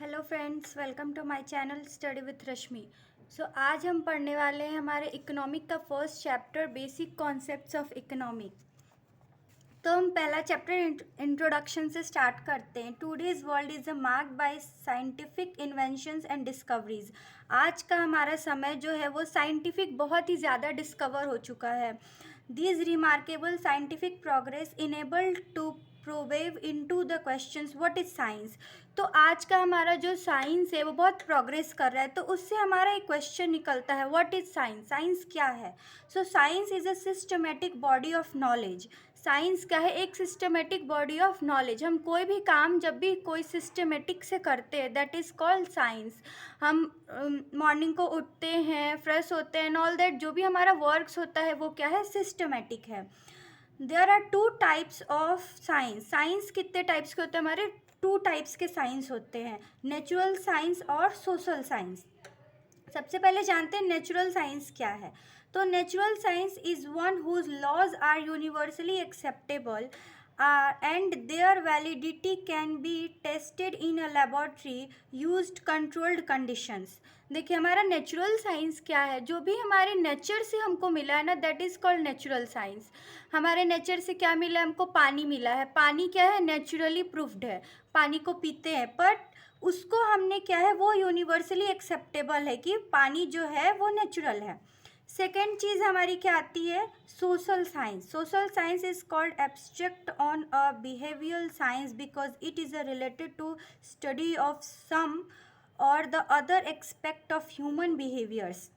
Hello friends, welcome to my channel study with Rashmi. आज हम पढ़ने वाले हैं हमारे इकोनॉमिक का first chapter, basic concepts of economic. तो हम पहला चैप्टर इंट्रोडक्शन से स्टार्ट करते हैं। Today's world is a marked by scientific inventions and discoveries. आज का हमारा समय जो है वो साइंटिफिक बहुत ही ज़्यादा डिस्कवर हो चुका है। These remarkable scientific progress enabled to probe into the questions what is science। तो आज का हमारा जो साइंस है वो बहुत प्रोग्रेस कर रहा है, तो उससे हमारा एक क्वेश्चन निकलता है, व्हाट इज साइंस, साइंस क्या है। Science is a systematic body of knowledge. Science क्या है? एक सिस्टमेटिक बॉडी ऑफ नॉलेज। हम कोई भी काम जब भी कोई सिस्टमेटिक से करते हैं, दैट इज़ कॉल्ड साइंस। हम मॉर्निंग को उठते हैं, फ्रेश होते हैं एंड ऑल दैट, जो भी हमारा वर्क्स होता है वो क्या है? सिस्टमेटिक है। There are two types of science. Science कितने टाइप्स के होते हैं? हमारे टू टाइप्स के साइंस होते हैं, नेचुरल साइंस और सोशल साइंस। सबसे पहले जानते हैं नेचुरल साइंस क्या है। तो natural science is one whose laws are universally acceptable and their validity can be tested in a laboratory used controlled conditions. देखिए, हमारा नेचुरल साइंस क्या है? जो भी हमारे नेचर से हमको मिला है ना, that is called natural science. हमारे नेचर से क्या मिला है? हमको पानी मिला है। पानी क्या है? नेचुरली प्रूफ्ड है। पानी को पीते हैं, बट उसको हमने क्या है, वो यूनिवर्सली एक्सेप्टेबल है कि पानी जो है वो नेचुरल है। सेकेंड चीज़ हमारी क्या आती है? Social science. Social science is called abstract on a behavioural science because it is related to study of some और the other expect of human behaviours.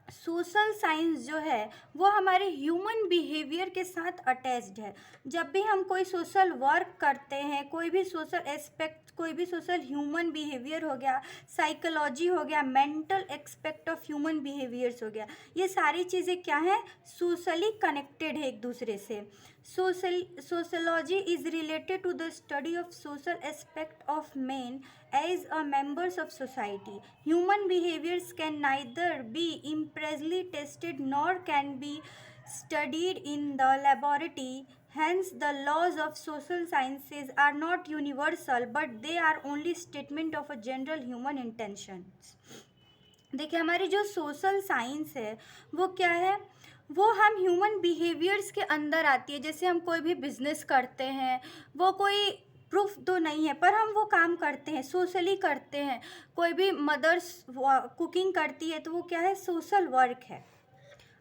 Social science जो है वो हमारे ह्यूमन बिहेवियर के साथ अटैच्ड है। जब भी हम कोई सोशल वर्क करते हैं, कोई भी सोशल एस्पेक्ट, कोई भी सोशल ह्यूमन बिहेवियर हो गया, साइकोलॉजी हो गया, mental expect of human behaviours हो गया, ये सारी चीज़ें क्या हैं? सोशली कनेक्टेड है एक दूसरे से। Sociology is related to the study of social aspect of man as a members of society. Human behaviors can neither be empirically tested nor can be studied in the laboratory. Hence, the laws of social sciences are not universal, but they are only statement of a general human intentions. देखिए, हमारी जो social science है वो क्या है? वो हम human behaviours के अंदर आती है। जैसे हम कोई भी बिजनेस करते हैं, वो कोई प्रूफ तो नहीं है, पर हम वो काम करते हैं, सोशली करते हैं। कोई भी मदर्स कुकिंग करती है, तो वो क्या है? सोशल वर्क है।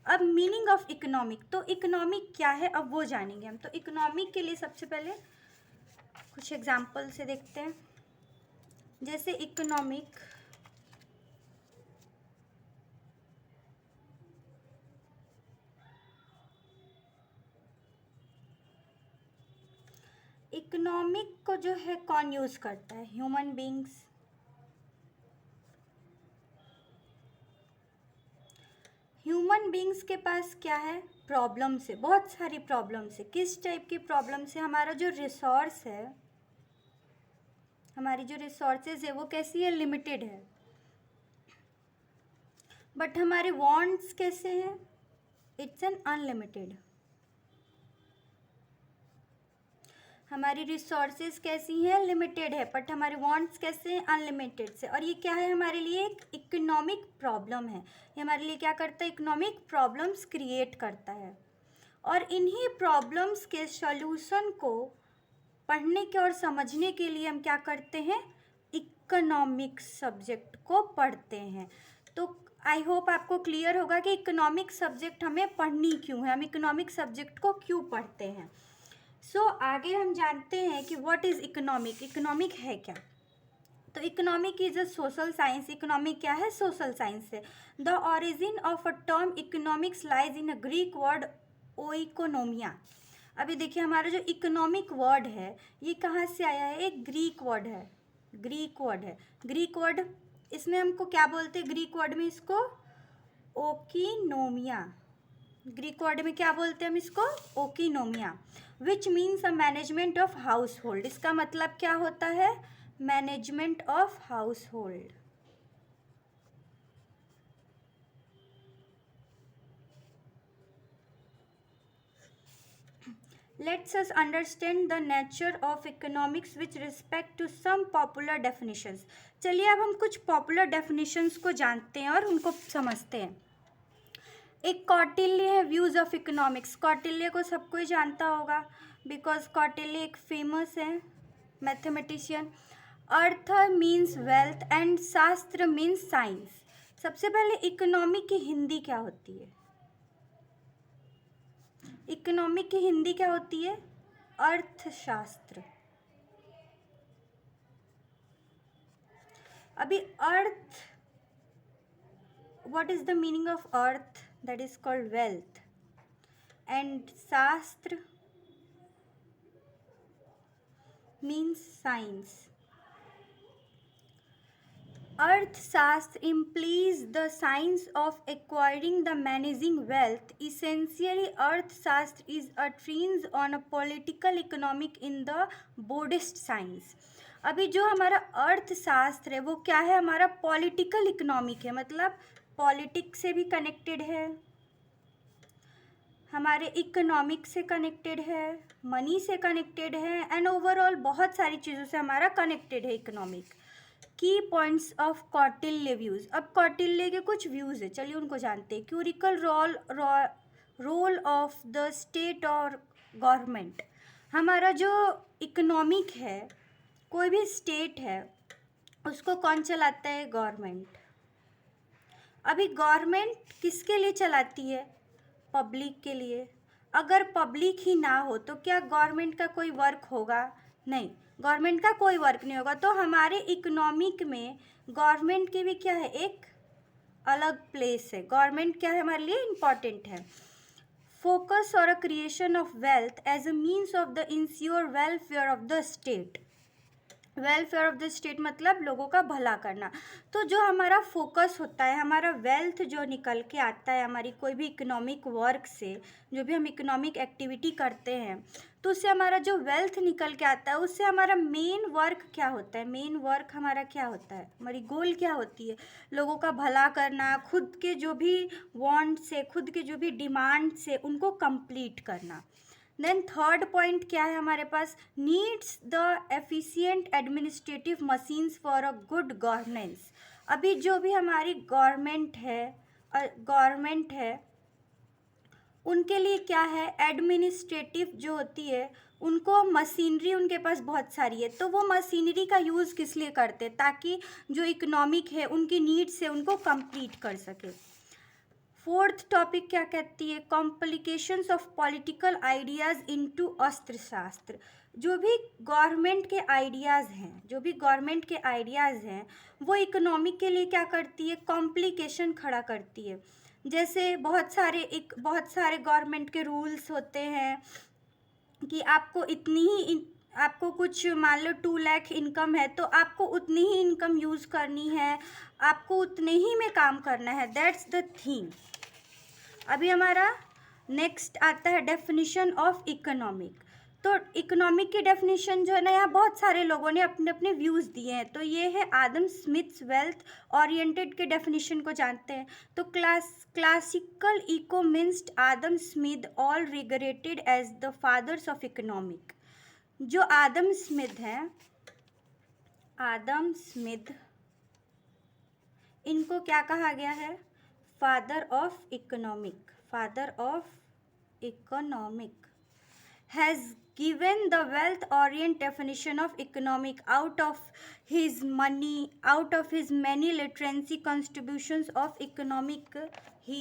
अब मीनिंग ऑफ इकोनॉमिक, तो इकोनॉमिक क्या है अब वो जानेंगे हम। तो इकोनॉमिक के लिए सबसे पहले कुछ एग्जाम्पल से देखते हैं। जैसे इकोनॉमिक, इकोनॉमिक को जो है कौन यूज़ करता है? Human beings. ह्यूमन बींग्स के पास क्या है? प्रॉब्लम्स है, बहुत सारी प्रॉब्लम्स है। किस टाइप की प्रॉब्लम्स है? हमारा जो रिसोर्स है, हमारी जो रिसोर्सेज है वो कैसी है? लिमिटेड है। बट हमारे वांट्स कैसे हैं? It's an unlimited. हमारी रिसोर्सेज कैसी हैं? लिमिटेड है, बट हमारे वांट्स कैसे हैं? अनलिमिटेड से। और ये क्या है? हमारे लिए एक इकोनॉमिक प्रॉब्लम है। ये हमारे लिए क्या करता है? इकोनॉमिक प्रॉब्लम्स क्रिएट करता है। और इन्हीं प्रॉब्लम्स के सॉल्यूशन को पढ़ने के और समझने के लिए हम क्या करते हैं? इकोनॉमिक सब्जेक्ट को पढ़ते हैं। तो आई होप आपको क्लियर होगा कि इकोनॉमिक सब्जेक्ट हमें पढ़नी क्यों है, हम इकोनॉमिक सब्जेक्ट को क्यों पढ़ते हैं। आगे हम जानते हैं कि व्हाट इज़ इकोनॉमिक। इकोनॉमिक है क्या? तो economic is a social science. Economic क्या है? सोशल साइंस है। The origin of a term economics lies in a Greek word oikonomia. अभी देखिए, हमारा जो इकोनॉमिक वर्ड है ये कहाँ से आया है? एक ग्रीक वर्ड है। ग्रीक वर्ड है। ग्रीक वर्ड, इसमें हमको क्या बोलते हैं? ग्रीक वर्ड में इसको ओकिनोमिया। ग्रीक वर्ड में क्या बोलते हैं हम इसको? Oikonomia. Which means a management of household. इसका मतलब क्या होता है? Management of household. Let's us understand the nature of economics with respect to some popular definitions. चलिए अब हम कुछ पॉपुलर डेफिनेशंस को जानते हैं और उनको समझते हैं. एक कौटिल्य है व्यूज ऑफ इकोनॉमिक्स. कौटिल्य को सब कोई जानता होगा बिकॉज कौटिल्य एक फेमस है mathematician. Earth means wealth and शास्त्र मीन्स साइंस. सबसे पहले इकोनॉमी की हिंदी क्या होती है? इकोनॉमी की हिंदी क्या होती है? अर्थशास्त्र. अभी अर्थ, what is the meaning of earth? That is called wealth. And shastra means science. Arthashastra implies the science of acquiring the managing wealth. Essentially, Arthashastra is a treatise on a political economic in the Buddhist science. अभी जो हमारा अर्थशास्त्र है वो क्या है? हमारा political economic है, मतलब पॉलिटिक्स से भी कनेक्टेड है, हमारे इकोनॉमिक से कनेक्टेड है, मनी से कनेक्टेड है एंड ओवरऑल बहुत सारी चीज़ों से हमारा कनेक्टेड है इकोनॉमिक. की पॉइंट्स ऑफ कौटिल्य व्यूज़. अब कौटिल्य के कुछ व्यूज़ है, चलिए उनको जानते हैं. क्यूरिकल रोल ऑफ द स्टेट और गवर्नमेंट. हमारा जो इकोनॉमिक है, कोई भी स्टेट है उसको कौन चलाता है? गवर्नमेंट. अभी गवर्नमेंट किसके लिए चलाती है? पब्लिक के लिए. अगर पब्लिक ही ना हो तो क्या गवर्नमेंट का कोई वर्क होगा? नहीं, गवर्नमेंट का कोई वर्क नहीं होगा. तो हमारे इकोनॉमिक में गवर्नमेंट की भी क्या है? एक अलग प्लेस है. गवर्नमेंट क्या है? हमारे लिए इम्पॉर्टेंट है. फोकस और a creation of wealth as a means of the ensure welfare of the state. Welfare of the state मतलब लोगों का भला करना. तो जो हमारा फोकस होता है, हमारा वेल्थ जो निकल के आता है हमारी कोई भी इकोनॉमिक वर्क से, जो भी हम इकोनॉमिक एक्टिविटी करते हैं तो उससे हमारा जो वेल्थ निकल के आता है उससे हमारा मेन वर्क क्या होता है? मेन वर्क हमारा क्या होता है? हमारी गोल क्या होती है? लोगों का भला करना, खुद के जो भी वांट्स है, खुद के जो भी डिमांड्स है उनको कंप्लीट करना. देन थर्ड पॉइंट क्या है हमारे पास? Needs the efficient administrative machines for a good governance. अभी जो भी हमारी गवर्नमेंट है उनके लिए क्या है? एडमिनिस्ट्रेटिव जो होती है उनको मशीनरी उनके पास बहुत सारी है, तो वो मशीनरी का यूज़ किस लिए करते हैं? ताकि जो इकोनॉमिक है उनकी नीड्स है उनको कंप्लीट कर सके. फोर्थ टॉपिक क्या कहती है? Complications of political ideas into अर्थशास्त्र. जो भी गवर्नमेंट के आइडियाज़ हैं वो इकोनॉमिक के लिए क्या करती है? कॉम्प्लिकेशन खड़ा करती है. जैसे बहुत सारे गवर्नमेंट के रूल्स होते हैं कि आपको कुछ मान लो 2 लाख इनकम है तो आपको उतनी ही इनकम यूज़ करनी है, आपको उतने ही में काम करना है. That's the thing. अभी हमारा नेक्स्ट आता है डेफिनेशन ऑफ इकोनॉमिक. तो इकोनॉमिक की डेफिनेशन जो है ना, यहाँ बहुत सारे लोगों ने अपने अपने व्यूज़ दिए हैं. तो ये है आदम स्मिथ्स वेल्थ ओरिएंटेड के डेफिनेशन को जानते हैं. तो classical economist Adam Smith all regarded as the fathers of economic. जो आदम स्मिथ हैं, इनको क्या कहा गया है? Father of economic. Has given the wealth orient definition of economic out of his many literary contributions of economic. He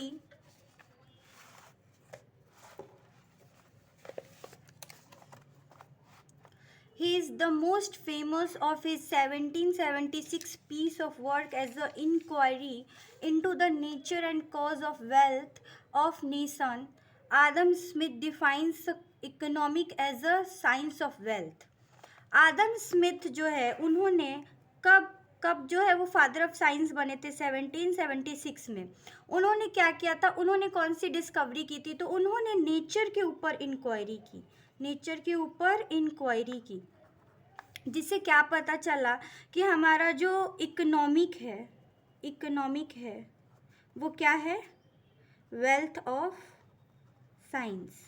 is the most famous of his 1776 piece of work as the inquiry into the nature and cause of wealth of nation. Adam Smith defines economic as a science of wealth. Adam Smith जो है उन्होंने कब जो है वो father of science बने थे? 1776 में. उन्होंने क्या किया था? उन्होंने कौन सी डिस्कवरी की थी? तो उन्होंने नेचर के ऊपर इंक्वायरी की, जिससे क्या पता चला कि हमारा जो इकोनॉमिक है वो क्या है? Wealth of science.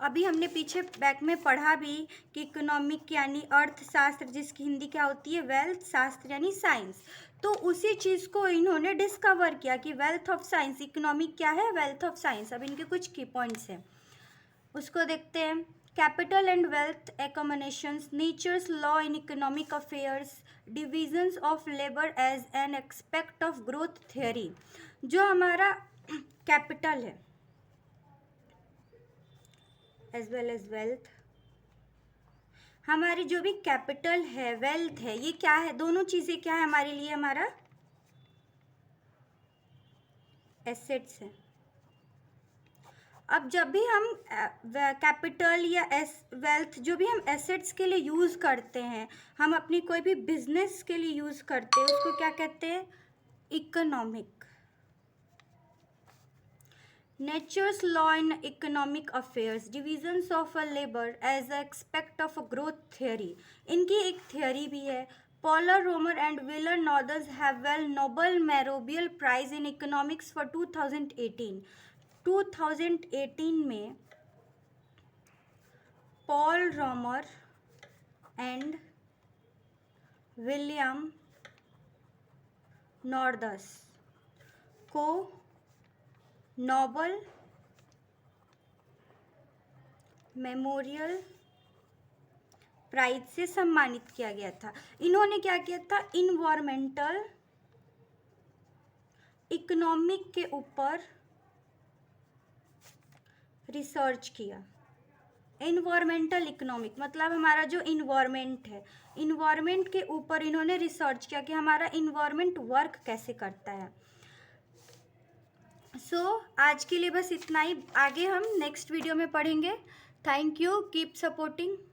अभी हमने पीछे बैक में पढ़ा भी कि इकोनॉमिक यानी अर्थशास्त्र, जिसकी हिंदी क्या होती है, वेल्थ, शास्त्र यानी साइंस। तो उसी चीज़ को इन्होंने डिस्कवर किया कि वेल्थ ऑफ साइंस, इकोनॉमिक क्या है, वेल्थ ऑफ साइंस। अब इनके कुछ की पॉइंट्स हैं, उसको देखते हैं। Capital and wealth accumulations, nature's law in economic affairs, divisions of labour as an expect of growth theory. जो हमारा कैपिटल है एज वेल एज वेल्थ, हमारी जो भी कैपिटल है, वेल्थ है, ये क्या है, दोनों चीज़ें क्या है हमारे लिए, हमारा एसेट्स है। अब जब भी हम कैपिटल या वेल्थ जो भी हम एसेट्स के लिए यूज़ करते हैं, हम अपनी कोई भी बिजनेस के लिए यूज़ करते हैं, उसको क्या कहते हैं, economic. Nature's law in economic affairs, divisions of a labor as a aspect of a growth theory. इनकी एक theory भी है. Paula Romer and Wheeler Northern have won Nobel Memorial Prize in Economics for 2018. 2018 में Paul Romer and William Northern को Nobel memorial prize से सम्मानित किया गया था। इन्होंने क्या किया था, इन्वायरमेंटल इकोनॉमिक के ऊपर रिसर्च किया। इन्वायरमेंटल इकोनॉमिक मतलब हमारा जो इन्वायरमेंट है, इन्वायरमेंट के ऊपर इन्होंने रिसर्च किया कि हमारा इन्वायरमेंट वर्क कैसे करता है। आज के लिए बस इतना ही, आगे हम नेक्स्ट वीडियो में पढ़ेंगे। Thank you, keep supporting.